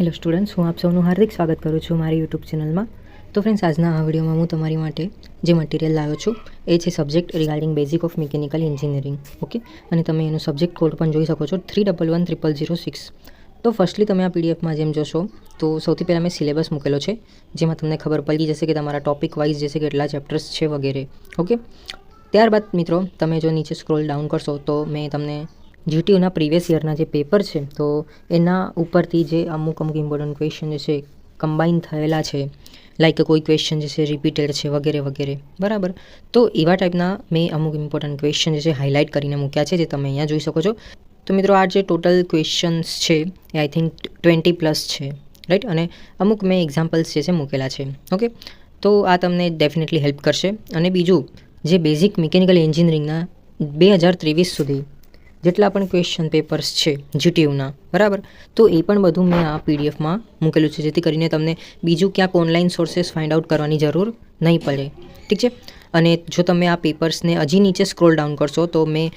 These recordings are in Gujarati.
હેલો સ્ટુડન્ટ્સ, હું આપ સૌનું હાર્દિક સ્વાગત કરું છું મારી યુટ્યુબ ચેનલમાં. તો ફ્રેન્ડ્સ, આજના આ વિડીયોમાં હું તમારી માટે જે મટીરિયલ લાવ્યો છું એ છે subject regarding basic of mechanical engineering. Okay, અને તમે એનું સબ્જેક્ટ કોડ પણ જોઈ શકો છો 311006. તો ફર્સ્ટલી તમે આ પીડીએફમાં જેમ જોશો તો સૌથી પહેલાં મેં સિલેબસ મૂકેલો છે, જેમાં તમને ખબર પડી જશે કે તમારા ટોપિક વાઇઝ જે છે કેટલા ચેપ્ટર્સ છે વગેરે. ઓકે, ત્યારબાદ મિત્રો તમે જો નીચે સ્ક્રોલ ડાઉન કરશો તો મેં તમને જીટીયુના પ્રીવિયસ યરના જે પેપર છે તો એના ઉપરથી જે અમુક ઇમ્પોર્ટન્ટ ક્વેશ્ચન જે છે કમ્બાઈન થયેલા છે, લાઈક કોઈ ક્વેશ્ચન જે છે રિપીટેડ છે વગેરે વગેરે, બરાબર. તો એવા ટાઈપના મેં અમુક ઇમ્પોર્ટન્ટ ક્વેશ્ચન જે છે હાઇલાઇટ કરીને મૂક્યા છે, જે તમે અહીંયા જોઈ શકો છો. તો મિત્રો, આ જે ટોટલ ક્વેશ્ચન્સ છે એ આઈ થિંક 20+ છે, રાઈટ. અને અમુક મેં એક્ઝામ્પલ્સ જે છે મૂકેલા છે. ઓકે, તો આ તમને ડેફિનેટલી હેલ્પ કરશે. અને બીજું, જે બેઝિક મિકેનિકલ એન્જિનિયરિંગના 2023 સુધી જેટલા પણ ક્વેશ્ચન પેપર્સ છે જીટીયુના, બરાબર, તો એ પણ બધું મેં આ પીડીએફમાં મૂકેલું છે, જેથી કરીને તમને બીજું ક્યાંક ઓનલાઈન સોર્सेस ફાઇન્ડ આઉટ કરવાની જરૂર નહીં પડે. ઠીક છે. અને જો તમે આ પેપર્સને હજી નીચે સ્ક્રોલ ડાઉન કરશો તો મેં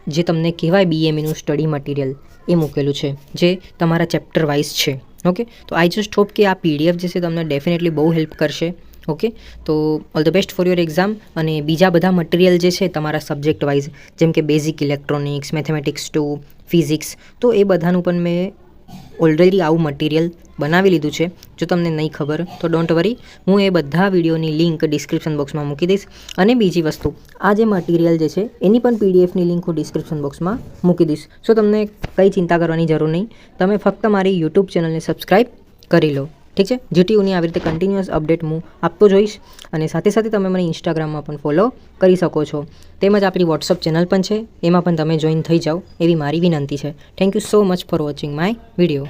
જે તમને કહેવાય બીએમઈનું સ્ટડી મટીરિયલ એ મૂકેલું છે, જે તમારા ચેપ્ટર વાઇઝ છે. ઓકે, તો આઈ જસ્ટ હોપ કે આ પીડીએફ જે છે તમને ડેફિનેટલી બહુ હેલ્પ કરશે. ઓકે, તો all the best for your exam. અને બીજા બધા મટીરિયલ જે છે તમારા સબ્જેક્ટ વાઇઝ, જેમ કે બેઝિક ઇલેક્ટ્રોનિક્સ, મેથેમેટિક્સ 2, ફિઝિક્સ, તો એ બધાનું પણ મેં ઓલરેડી આવું મટીરિયલ બનાવી લીધું છે. જો તમને નહીં ખબર તો ડોન્ટ વરી, હું એ બધા વિડીયોની લિંક ડિસ્ક્રિપ્શન બોક્સમાં મૂકી દઈશ. અને બીજી વસ્તુ, આ જે મટીરિયલ જે છે એની પણ પીડીએફની લિંક હું ડિસ્ક્રિપ્શન બોક્સમાં મૂકી દઈશ. સો તમને કંઈ ચિંતા કરવાની જરૂર નહીં, તમે ફક્ત મારી યુટ્યુબ ચેનલને સબસ્ક્રાઈબ કરી લો. ઠીક છે. જીટીયુની આવી રીતે કન્ટિન્યુઅસ અપડેટ હું આપતો જોઈશ. અને સાથે સાથે તમે મને ઇન્સ્ટાગ્રામમાં પણ ફોલો કરી શકો છો. તેમજ આપણી વોટ્સઅપ ચેનલ પણ છે, એમાં પણ તમે જોઈન થઈ જાઓ એવી મારી વિનંતી છે. Thank you so much for watching my video.